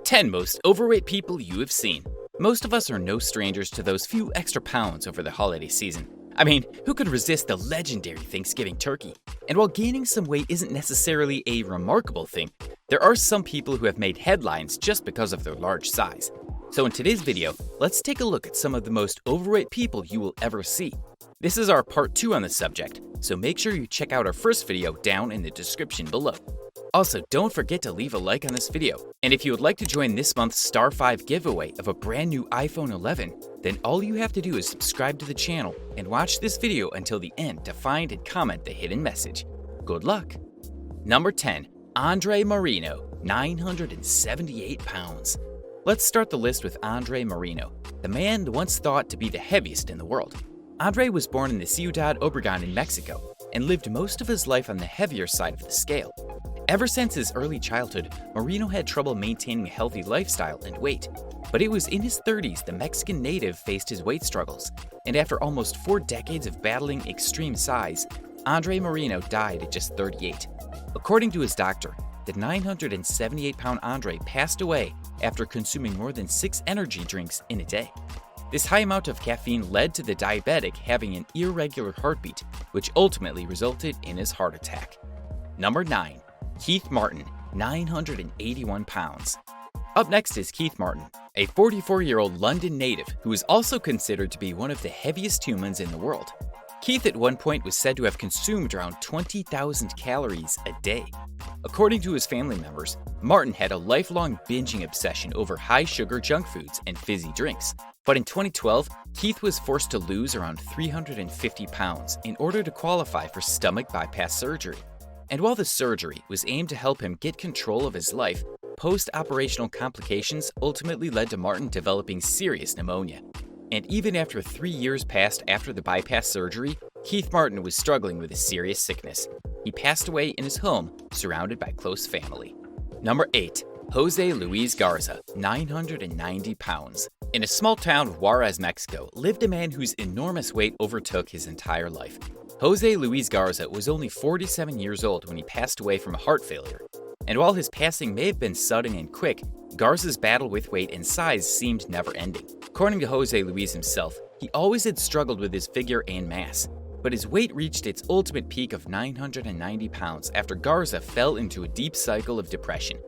10 most overweight people you have seen. Most of us are no strangers to those few extra pounds over the holiday season. I mean, who could resist the legendary Thanksgiving turkey? And while gaining some weight isn't necessarily a remarkable thing, there are some people who have made headlines just because of their large size. So in today's video, let's take a look at some of the most overweight people you will ever see. This is our part 2 on the subject, so make sure you check out our first video down in the description below. Also, don't forget to leave a like on this video, and if you would like to join this month's Star 5 giveaway of a brand new iPhone 11, then all you have to do is subscribe to the channel and watch this video until the end to find and comment the hidden message. Good luck! Number 10. Andre Moreno, 978 pounds. Let's start the list with Andre Moreno, the man once thought to be the heaviest in the world. Andre was born in the Ciudad Obregón in Mexico and lived most of his life on the heavier side of the scale. Ever since his early childhood, Moreno had trouble maintaining a healthy lifestyle and weight. But it was in his 30s the Mexican native faced his weight struggles, and after almost 4 decades of battling extreme size, Andre Moreno died at just 38. According to his doctor, the 978-pound Andre passed away after consuming more than 6 energy drinks in a day. This high amount of caffeine led to the diabetic having an irregular heartbeat, which ultimately resulted in his heart attack. Number 9. Keith Martin, 981 pounds. Up next is Keith Martin, a 44-year-old London native who is also considered to be one of the heaviest humans in the world. Keith at one point was said to have consumed around 20,000 calories a day. According to his family members, Martin had a lifelong binging obsession over high-sugar junk foods and fizzy drinks. But in 2012, Keith was forced to lose around 350 pounds in order to qualify for stomach bypass surgery. And while the surgery was aimed to help him get control of his life, post-operational complications ultimately led to Martin developing serious pneumonia. And even after 3 years passed after the bypass surgery, Keith Martin was struggling with a serious sickness. He passed away in his home, surrounded by close family. Number 8. Jose Luis Garza, 990 pounds. In a small town of Juarez, Mexico, lived a man whose enormous weight overtook his entire life. Jose Luis Garza was only 47 years old when he passed away from a heart failure. And while his passing may have been sudden and quick, Garza's battle with weight and size seemed never-ending. According to Jose Luis himself, he always had struggled with his figure and mass, but his weight reached its ultimate peak of 990 pounds after Garza fell into a deep cycle of depression.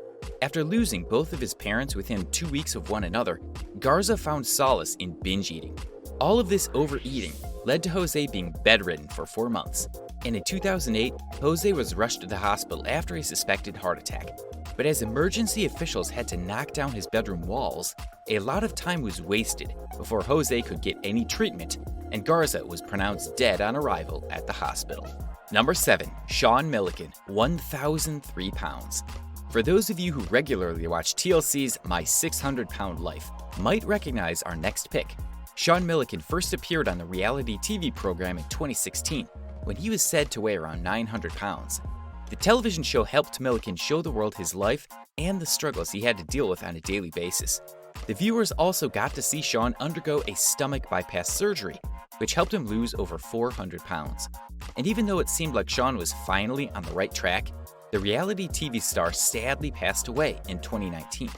After losing both of his parents within 2 weeks of one another, Garza found solace in binge eating. All of this overeating led to Jose being bedridden for 4 months, and in 2008, Jose was rushed to the hospital after a suspected heart attack. But as emergency officials had to knock down his bedroom walls, a lot of time was wasted before Jose could get any treatment, and Garza was pronounced dead on arrival at the hospital. Number 7. Shawn Milliken, 1,003 pounds. For those of you who regularly watch TLC's My 600-Pound Life, might recognize our next pick. Shawn Milliken first appeared on the reality TV program in 2016, when he was said to weigh around 900 pounds. The television show helped Milliken show the world his life and the struggles he had to deal with on a daily basis. The viewers also got to see Shawn undergo a stomach bypass surgery, which helped him lose over 400 pounds. And even though it seemed like Shawn was finally on the right track, the reality TV star sadly passed away in 2019.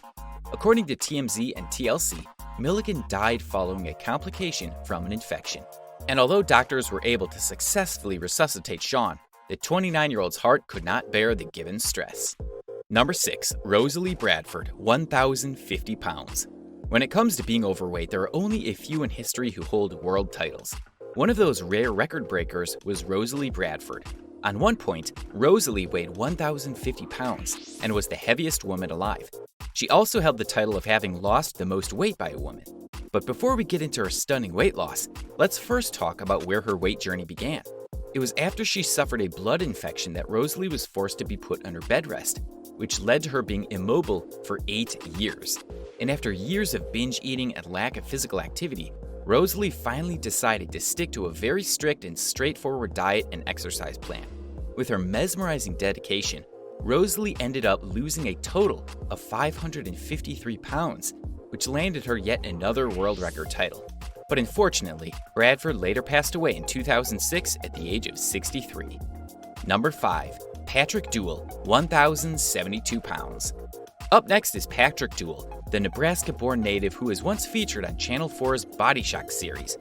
According to TMZ and TLC, Milliken died following a complication from an infection. And although doctors were able to successfully resuscitate Shawn, the 29-year-old's heart could not bear the given stress. Number 6. Rosalie Bradford, 1,050 pounds. When it comes to being overweight, there are only a few in history who hold world titles. One of those rare record breakers was Rosalie Bradford. On one point, Rosalie weighed 1,050 pounds and was the heaviest woman alive. She also held the title of having lost the most weight by a woman. But before we get into her stunning weight loss, let's first talk about where her weight journey began. It was after she suffered a blood infection that Rosalie was forced to be put under bed rest, which led to her being immobile for 8 years. And after years of binge eating and lack of physical activity, Rosalie finally decided to stick to a very strict and straightforward diet and exercise plan. With her mesmerizing dedication, Rosalie ended up losing a total of 553 pounds, which landed her yet another world record title. But unfortunately, Bradford later passed away in 2006 at the age of 63. Number 5. Patrick Duell, 1,072 pounds. Up next is Patrick Duell, the Nebraska-born native who was once featured on Channel 4's Body Shock series.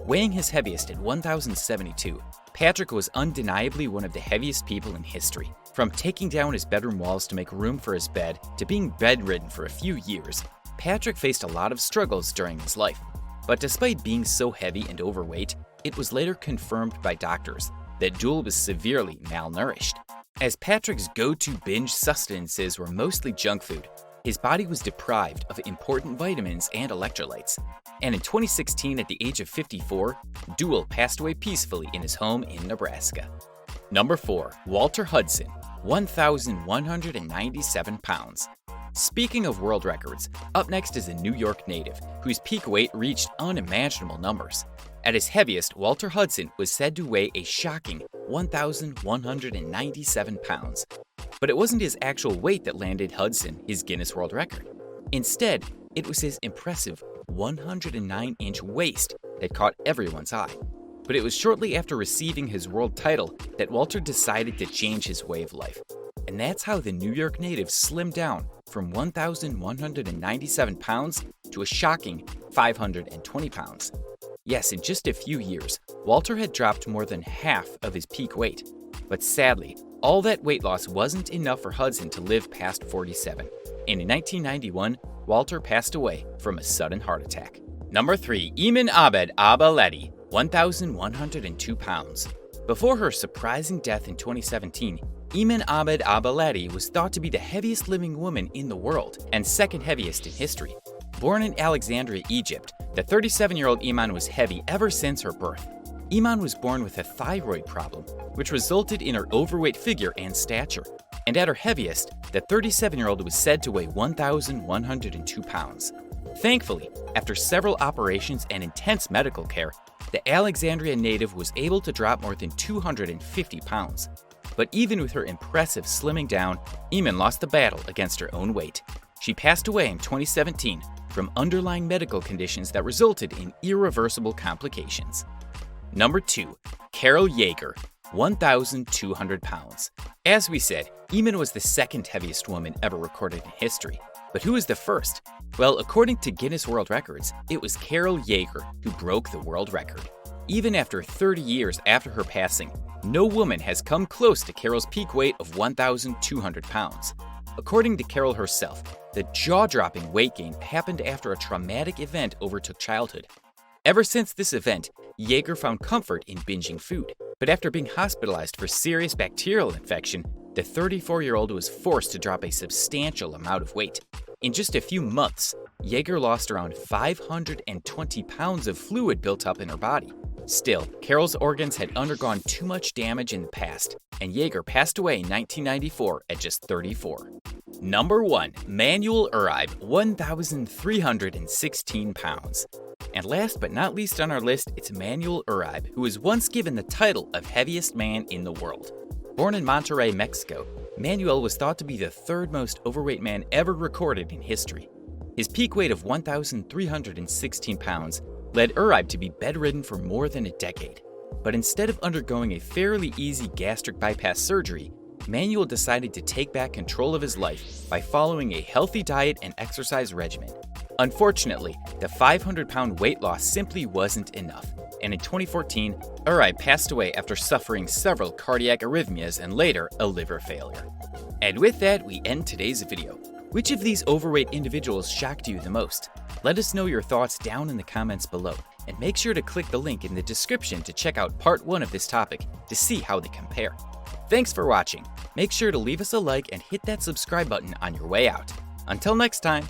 Weighing his heaviest at 1,072, Patrick was undeniably one of the heaviest people in history. From taking down his bedroom walls to make room for his bed, to being bedridden for a few years, Patrick faced a lot of struggles during his life. But despite being so heavy and overweight, it was later confirmed by doctors that Duell was severely malnourished. As Patrick's go-to binge sustenances were mostly junk food, his body was deprived of important vitamins and electrolytes. And in 2016, at the age of 54, Duell passed away peacefully in his home in Nebraska. Number 4. Walter Hudson, 1,197 pounds. Speaking of world records, up next is a New York native whose peak weight reached unimaginable numbers. At his heaviest, Walter Hudson was said to weigh a shocking 1,197 pounds. But it wasn't his actual weight that landed Hudson his Guinness World Record. Instead, it was his impressive 109-inch waist that caught everyone's eye. But it was shortly after receiving his world title that Walter decided to change his way of life. And that's how the New York native slimmed down from 1,197 pounds to a shocking 520 pounds. Yes, in just a few years, Walter had dropped more than half of his peak weight. But sadly, all that weight loss wasn't enough for Hudson to live past 47. And in 1991, Walter passed away from a sudden heart attack. Number 3. Eamonn Abelletti, 1,102 pounds. Before her surprising death in 2017, Eamonn Abelletti was thought to be the heaviest living woman in the world and second heaviest in history. Born in Alexandria, Egypt, the 37-year-old Eamonn was heavy ever since her birth. Eamonn was born with a thyroid problem, which resulted in her overweight figure and stature. And at her heaviest, the 37-year-old was said to weigh 1,102 pounds. Thankfully, after several operations and intense medical care, the Alexandria native was able to drop more than 250 pounds. But even with her impressive slimming down, Eamonn lost the battle against her own weight. She passed away in 2017 from underlying medical conditions that resulted in irreversible complications. Number 2. Carol Jaeger, 1,200 pounds. As we said, Eamonn was the second heaviest woman ever recorded in history. But who was the first? Well, according to Guinness World Records, it was Carol Jaeger who broke the world record. Even after 30 years after her passing, no woman has come close to Carol's peak weight of 1,200 pounds. According to Carol herself, the jaw-dropping weight gain happened after a traumatic event overtook childhood. Ever since this event, Jaeger found comfort in binging food. But after being hospitalized for serious bacterial infection, the 34-year-old was forced to drop a substantial amount of weight. In just a few months, Jaeger lost around 520 pounds of fluid built up in her body. Still, Carol's organs had undergone too much damage in the past, and Jaeger passed away in 1994 at just 34. Number 1. Manuel Uribe, 1,316 pounds. And last but not least on our list, it's Manuel Uribe, who was once given the title of heaviest man in the world. Born in Monterrey, Mexico, Manuel was thought to be the third most overweight man ever recorded in history. His peak weight of 1,316 pounds led Uribe to be bedridden for more than a decade. But instead of undergoing a fairly easy gastric bypass surgery, Manuel decided to take back control of his life by following a healthy diet and exercise regimen. Unfortunately, the 500-pound weight loss simply wasn't enough, and in 2014, Uribe passed away after suffering several cardiac arrhythmias and later a liver failure. And with that, we end today's video. Which of these overweight individuals shocked you the most? Let us know your thoughts down in the comments below, and make sure to click the link in the description to check out part 1 of this topic to see how they compare. Thanks for watching. Make sure to leave us a like and hit that subscribe button on your way out. Until next time.